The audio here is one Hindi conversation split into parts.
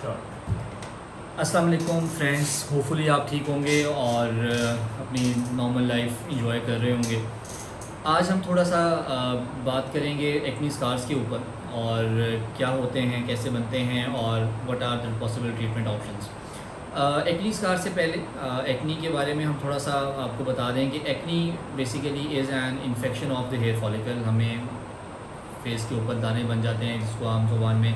अस्सलाम वालेकुम फ्रेंड्स, होपफुली आप ठीक होंगे और अपनी नॉर्मल लाइफ इंजॉय कर रहे होंगे। आज हम थोड़ा सा बात करेंगे एक्नी स्कार्स के ऊपर और क्या होते हैं, कैसे बनते हैं और what are the possible treatment options. Acne scar से पहले एक्नी के बारे में हम थोड़ा सा आपको बता दें कि acne basically is an infection of the hair follicle. हमें फेस के ऊपर दाने बन जाते हैं जिसको आम जुबान में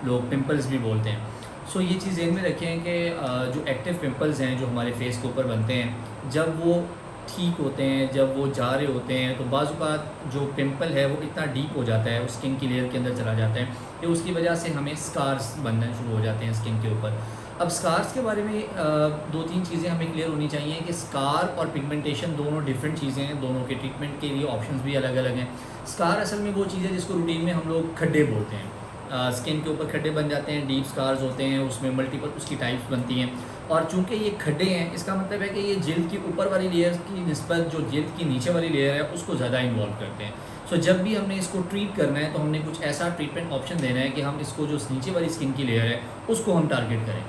लोग पिंपल्स भी बोलते हैं। सो ये चीज़ ध्यान में रखें कि जो एक्टिव पिंपल्स हैं जो हमारे फेस के ऊपर बनते हैं, जब वो ठीक होते हैं, जब वो जा रहे होते हैं, तो बाज़ औक़ात जो पिंपल है वो इतना डीप हो जाता है, उस स्किन की लेयर के अंदर चला जाता है कि उसकी वजह से हमें स्कार्स बनना शुरू हो जाते हैं स्किन के ऊपर। अब स्कार्स के बारे में दो तीन चीज़ें हमें क्लियर होनी चाहिए कि स्कार और पिगमेंटेशन दोनों डिफरेंट चीज़ें हैं, दोनों के ट्रीटमेंट के लिए ऑप्शंस भी अलग अलग हैं। स्कार असल में वो चीज़ है जिसको रूटीन में हम लोग खड्डे बोलते हैं। स्किन के ऊपर खड्डे बन जाते हैं, डीप स्कार्स होते हैं, उसमें मल्टीपल उसकी टाइप्स बनती हैं। और चूंकि ये खड्डे हैं, इसका मतलब है कि ये जिल्द की ऊपर वाली लेयर की निस्बत जो जिल्द की नीचे वाली लेयर है उसको ज़्यादा इन्वॉल्व करते हैं। सो जब भी हमने इसको ट्रीट करना है तो हमने कुछ ऐसा ट्रीटमेंट ऑप्शन देना है कि हम इसको जो नीचे वाली स्किन की लेयर है उसको हम टारगेट करें।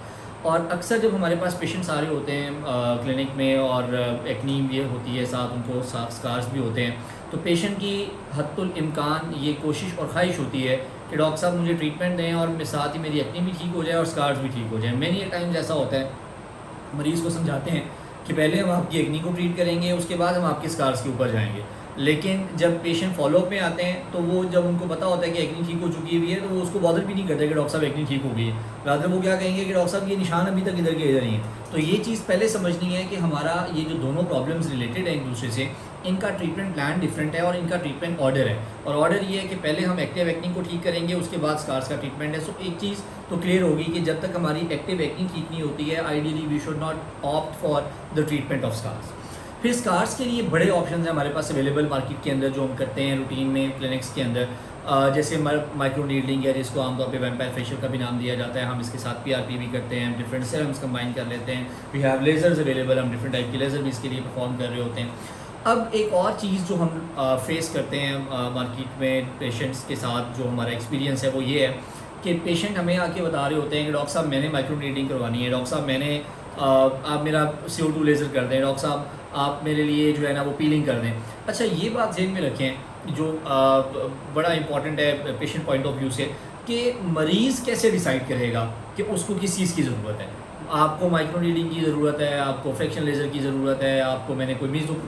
और अक्सर जब हमारे पास पेशेंट्स आ रहे होते हैं क्लिनिक में और एक्नी ये होती है, साथ उनको साथ स्कार्स भी होते हैं, तो पेशेंट की हद्दुल इम्कान ये कोशिश और ख्वाहिश होती है कि डॉक्टर साहब मुझे ट्रीटमेंट दें और साथ ही मेरी एक्नी भी ठीक हो जाए और स्कार्स भी ठीक हो जाए। मैनी टाइम्स ऐसा होता है, मरीज़ को समझाते हैं कि पहले हम आपकी एक्नी को ट्रीट करेंगे, उसके बाद हम आपके स्कार्स के ऊपर जाएंगे। लेकिन जब पेशेंट फॉलोअप में आते हैं तो वो जब उनको पता होता है कि एक्नी ठीक हो चुकी हुई है तो वो उसको बॉदर भी नहीं करते कि डॉक्टर साहब एक्नी ठीक हो गई है। रादर वो क्या कहेंगे कि डॉक्टर साहब ये निशान अभी तक इधर के इधर ही हैं। तो ये चीज़ पहले समझनी है कि हमारा ये जो दोनों प्रॉब्लम्स रिलेटेड है एक दूसरे से, इनका ट्रीटमेंट प्लान डिफरेंट है और इनका ट्रीटमेंट ऑर्डर है। और ऑर्डर ये है कि पहले हम एक्टिव एक्नी को ठीक करेंगे, उसके बाद स्कार्स का ट्रीटमेंट है। सो एक चीज़ तो क्लियर होगी कि जब तक हमारी एक्टिव एक्नी ठीक नहीं होती है, ideally we should not opt for the treatment of scars. फिर स्कार्स के लिए बड़े ऑप्शन हैं हमारे पास अवेलेबल मार्केट के अंदर जो हम करते हैं रूटीन में क्लिनिक्स के अंदर, जैसे माइक्रो नीडलिंग है जिसको आमतौर पे वैम्पायर फेशियल का भी नाम दिया जाता है। हम इसके साथ पीआरपी भी करते हैं, डिफरेंट सेरम्स कंबाइन कर लेते हैं। वी हैव लेज़र्स अवेलेबल, हम डिफरेंट टाइप के लेज़र भी इसके लिए परफॉर्म कर रहे होते हैं। अब एक और चीज़ जो हम फेस करते हैं मार्केट में पेशेंट्स के साथ, जो हमारा एक्सपीरियंस है वो ये है कि पेशेंट हमें आके बता रहे होते हैं कि डॉक्टर साहब मैंने माइक्रो नीडलिंग करवानी है, डॉक्टर साहब मैंने आप मेरा CO2 लेज़र कर दें, डॉक्टर साहब आप मेरे लिए जो है ना वो पीलिंग कर दें। अच्छा, ये बात ज़हन में रखें जो बड़ा इंपॉर्टेंट है पेशेंट पॉइंट ऑफ व्यू से, कि मरीज़ कैसे डिसाइड करेगा कि उसको किस चीज़ की ज़रूरत है। आपको माइक्रो नीडलिंग की ज़रूरत है, आपको फ्रैक्शन लेज़र की ज़रूरत है, आपको मैंने कोई मीज़ो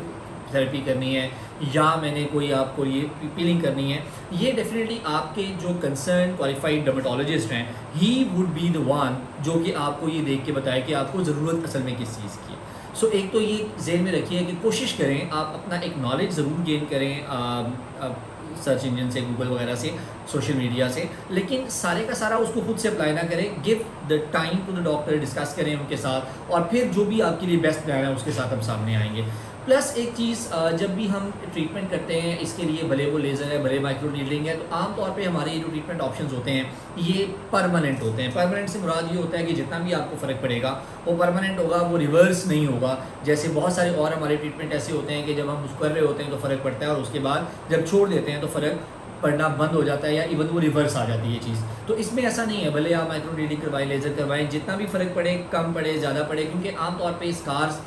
थेरेपी करनी है, या मैंने कोई आपको ये पीलिंग करनी है। ये डेफिनेटली आपके जो कंसर्न क्वालिफाइड डर्मेटोलॉजिस्ट हैं, he would be the one जो कि आपको ये देख के बताए कि आपको ज़रूरत असल में किस चीज़ की है। सो एक तो ये ज़हन में रखिए कि कोशिश करें आप अपना एक नॉलेज ज़रूर गेन करें सर्च इंजन से, गूगल वगैरह से, सोशल मीडिया से, लेकिन सारे का सारा उसको खुद से अप्लाई ना करें। Give the time to the doctor, discuss करें उनके साथ और फिर जो भी आपके लिए बेस्ट प्लान है उसके साथ हम सामने आएंगे। प्लस एक चीज़, जब भी हम ट्रीटमेंट करते हैं इसके लिए, भले वो लेज़र है, भले माइक्रो नीडलिंग है, तो आमतौर पे हमारे ये जो ट्रीटमेंट ऑप्शंस होते हैं ये परमानेंट होते हैं। परमानेंट से मुराद ये होता है कि जितना भी आपको फ़र्क पड़ेगा वो परमानेंट होगा, वो रिवर्स नहीं होगा। जैसे बहुत सारे और हमारे ट्रीटमेंट ऐसे होते हैं कि जब हम उसको कर रहे होते हैं तो फ़र्क पड़ता है और उसके बाद जब छोड़ देते हैं तो फ़र्क पड़ना बंद हो जाता है या इवन वो रिवर्स आ जाती है ये चीज़। तो इसमें ऐसा नहीं है, भले आप माइक्रो नीडलिंग करवाएं, लेज़र करवाएं, जितना भी फ़र्क पड़े, कम पड़े, ज़्यादा पड़े, क्योंकि आमतौर पर स्कार्स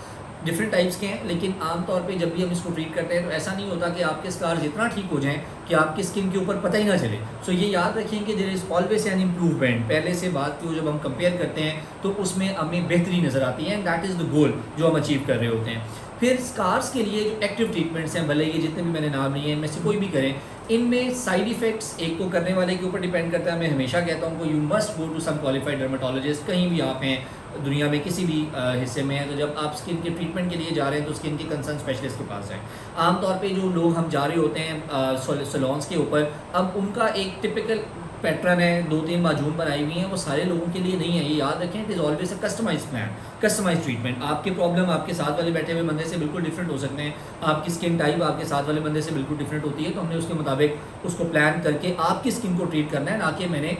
डिफरेंट टाइप्स के हैं, लेकिन आमतौर पे जब भी हम इसको ट्रीट करते हैं तो ऐसा नहीं होता कि आपके स्कार्स इतना ठीक हो जाएं कि आपकी स्किन के ऊपर पता ही ना चले। सो ये याद रखें कि there is always an improvement. पहले से बात को जब हम कंपेयर करते हैं तो उसमें हमें बेहतरी नज़र आती है, and that is the goal जो हम अचीव कर रहे होते हैं। फिर स्कार्स के लिए जो एक्टिव ट्रीटमेंट्स हैं, भले ये जितने भी मैंने नाम लिए हैं इनमें से कोई भी करें, इनमें साइड इफ़ेक्ट्स एक तो करने वाले के ऊपर डिपेंड करता है। मैं हमेशा कहता हूँ कि you must go to some qualified dermatologist, कहीं भी आप हैं दुनिया में किसी भी हिस्से में हैं, तो जब आप स्किन के ट्रीटमेंट के लिए जा रहे हैं तो स्किन के कंसर्न स्पेशलिस्ट के पास जाएं। आमतौर पे जो लोग हम जा रहे होते हैं सैलून्स के ऊपर, अब उनका एक टिपिकल पैटर्न है, 2-3 माजून बनाई हुई हैं, वो सारे लोगों के लिए नहीं है। ये याद रखें, it is always a customize plan, customize treatment. आपके प्रॉब्लम आपके साथ वाले बैठे हुए बंदे से बिल्कुल डिफरेंट हो सकते हैं, आपकी स्किन टाइप आपके साथ वाले बंदे से बिल्कुल डिफरेंट होती है, तो हमने उसके मुताबिक उसको प्लान करके आपकी स्किन को ट्रीट करना है, ना कि मैंने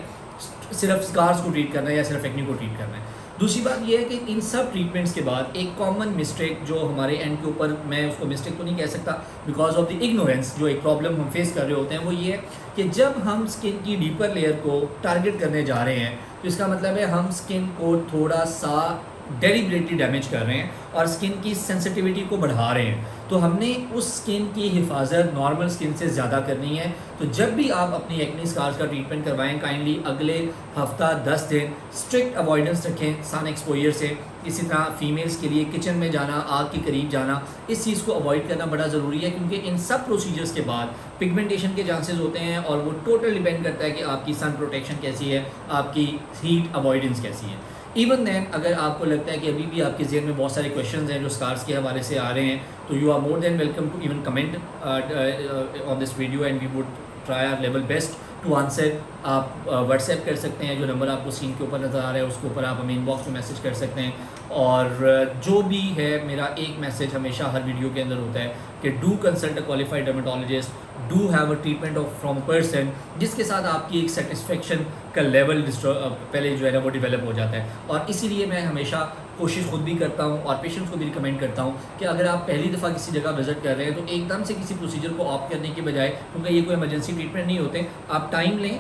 सिर्फ स्कार्स को ट्रीट करना है या सिर्फ एक्नी को ट्रीट करना है। दूसरी बात यह है कि इन सब ट्रीटमेंट्स के बाद एक कॉमन मिस्टेक जो हमारे एंड के ऊपर, मैं उसको मिस्टेक तो नहीं कह सकता बिकॉज ऑफ द इग्नोरेंस, जो एक प्रॉब्लम हम फेस कर रहे होते हैं वो ये है कि जब हम स्किन की डीपर लेयर को टारगेट करने जा रहे हैं तो इसका मतलब है हम स्किन को थोड़ा सा डेलिबरेटली डैमेज कर रहे हैं और स्किन की सेंसिटिविटी को बढ़ा रहे हैं। तो हमने उस स्किन की हिफाजत नॉर्मल स्किन से ज़्यादा करनी है। तो जब भी आप अपनी एक्ने स्कार्स का ट्रीटमेंट करवाएं, काइंडली अगले हफ्ता 10 दिन स्ट्रिक्ट अवॉइडेंस रखें सन एक्सपोजर से। इसी तरह फीमेल्स के लिए किचन में जाना, आग के करीब जाना, इस चीज़ को अवॉइड करना बड़ा ज़रूरी है, क्योंकि इन सब प्रोसीजर्स के बाद पिगमेंटेशन के चांसेस होते हैं और वो टोटल डिपेंड करता है कि आपकी सन प्रोटेक्शन कैसी है, आपकी हीट अवॉइडेंस कैसी है। इवन दैन अगर आपको लगता है कि अभी भी आपके जहन में बहुत सारे क्वेश्चंस हैं जो स्कार्स के हवाले से आ रहे हैं, तो you are more than welcome to even comment on this video and we would try our level best to answer. आप व्हाट्सएप कर सकते हैं, जो नंबर आपको स्क्रीन के ऊपर नज़र आ रहा है उसके ऊपर आप हमें इनबॉक्स में मैसेज कर सकते हैं। और जो भी है, मेरा एक मैसेज हमेशा हर वीडियो के अंदर होता है कि do consult a qualified dermatologist, do have a treatment of from person जिसके साथ आपकी एक सेटिस्फेक्शन का लेवल पहले जो है ना वो डेवलप हो जाता है। और इसीलिए मैं हमेशा कोशिश खुद भी करता हूँ और पेशेंट्स को भी रिकमेंड करता हूँ कि अगर आप पहली दफ़ा किसी जगह विजिट कर रहे हैं तो एकदम से किसी प्रोसीजर को ऑप्ट करने के बजाय, क्योंकि ये कोई इमरजेंसी ट्रीटमेंट नहीं होते, आप टाइम लें,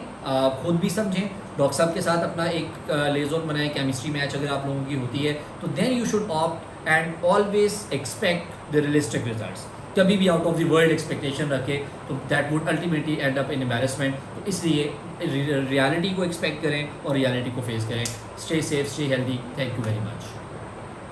खुद भी समझें, डॉक्टर साहब के साथ अपना एक लेजोन बनाएं, केमिस्ट्री मैच अगर आप लोगों की होती है तो then you should opt and always expect the realistic results. कभी भी out of the world expectation रखे तो that would ultimately end up in embarrassment. तो इसलिए रियलिटी को एक्सपेक्ट करें और रियलिटी को फेस करें। Stay safe, stay healthy. Thank you very much.